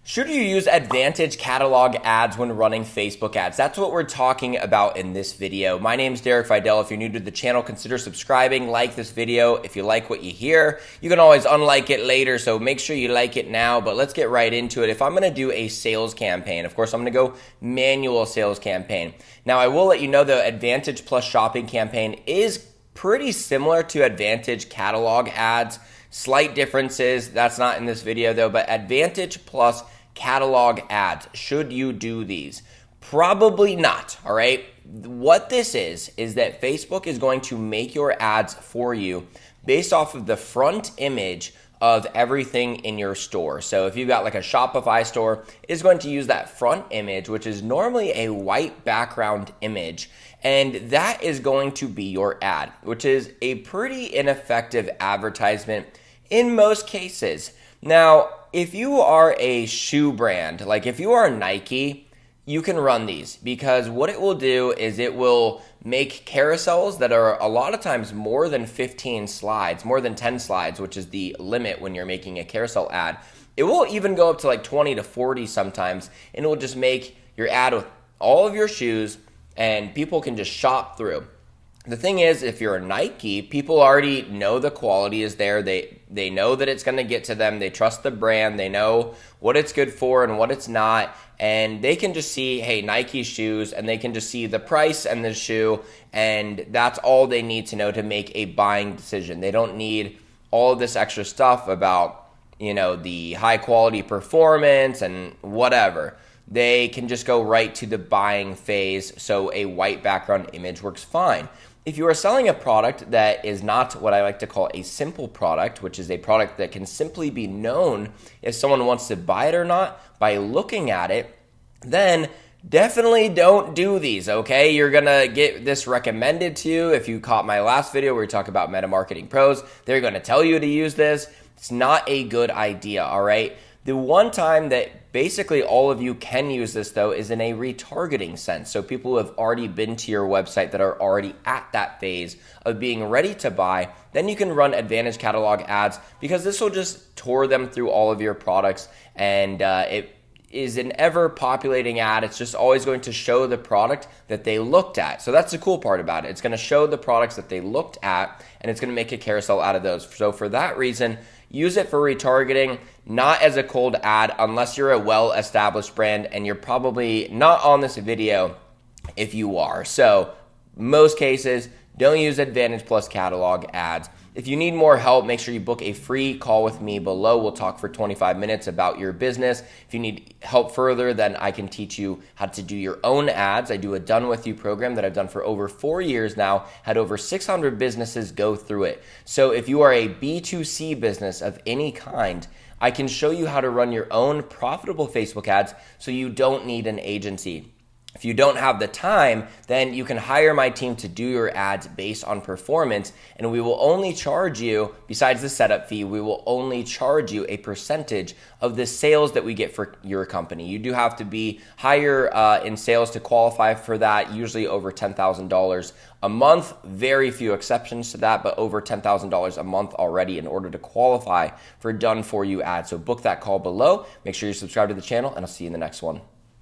Should you use Advantage catalog ads when running Facebook ads? That's what we're talking about in this video. My name is Videll. If you're new to the channel, consider subscribing, like this video. If you like what you hear, you can always unlike it later, so make sure you like it now. But let's get right into it. If I'm going to do a sales campaign, of course, I'm going to go manual sales campaign. Now, I will let you know the Advantage Plus shopping campaign is pretty similar to Advantage catalog ads. Slight differences. That's not in this video though, but Advantage Plus catalog ads. Should you do these? Probably not, all right? What this is that Facebook is going to make your ads for you based off of the front image of everything in your store. So if you've got like a Shopify store, it's going to use that front image, which is normally a white background image, and that is going to be your ad, which is a pretty ineffective advertisement in most cases. Now, if you are a shoe brand, like if you are Nike, you can run these because what it will do is it will make carousels that are a lot of times more than 15 slides, more than 10 slides, which is the limit when you're making a carousel ad. It will even go up to like 20 to 40 sometimes, and it will just make your ad with all of your shoes and people can just shop through. The thing is, if you're a Nike, people already know the quality is there. They know that it's going to get to them. They trust the brand. They know what it's good for and what it's not. And they can just see, hey, Nike shoes, and they can just see the price and the shoe. And that's all they need to know to make a buying decision. They don't need all of this extra stuff about, the high quality performance and whatever. They can just go right to the buying phase. So a white background image works fine. If you are selling a product that is not what I like to call a simple product, which is a product that can simply be known if someone wants to buy it or not by looking at it, then definitely don't do these, okay? You're gonna get this recommended to you. If you caught my last video where we talk about Meta Marketing Pros, they're gonna tell you to use this. It's not a good idea, all right? The one time that basically all of you can use this though is in a retargeting sense. So people who have already been to your website that are already at that phase of being ready to buy, then you can run Advantage catalog ads because this will just tour them through all of your products, and it is an ever populating ad. It's just always going to show the product that they looked at. So that's the cool part about it. It's going to show the products that they looked at, and it's going to make a carousel out of those. So for that reason, use it for retargeting, not as a cold ad unless you're a well-established brand, and you're probably not on this video if you are. So most cases, don't use Advantage Plus catalog ads. If you need more help, make sure you book a free call with me below. We'll talk for 25 minutes about your business. If you need help further, then I can teach you how to do your own ads. I do a Done With You program that I've done for over 4 years now, had over 600 businesses go through it. So if you are a B2C business of any kind, I can show you how to run your own profitable Facebook ads so you don't need an agency. If you don't have the time, then you can hire my team to do your ads based on performance, and we will only charge you, besides the setup fee, we will only charge you a percentage of the sales that we get for your company. You do have to be higher in sales to qualify for that, usually over $10,000 a month. Very few exceptions to that, but over $10,000 a month already in order to qualify for done for you ads. So book that call below. Make sure you subscribe to the channel, and I'll see you in the next one.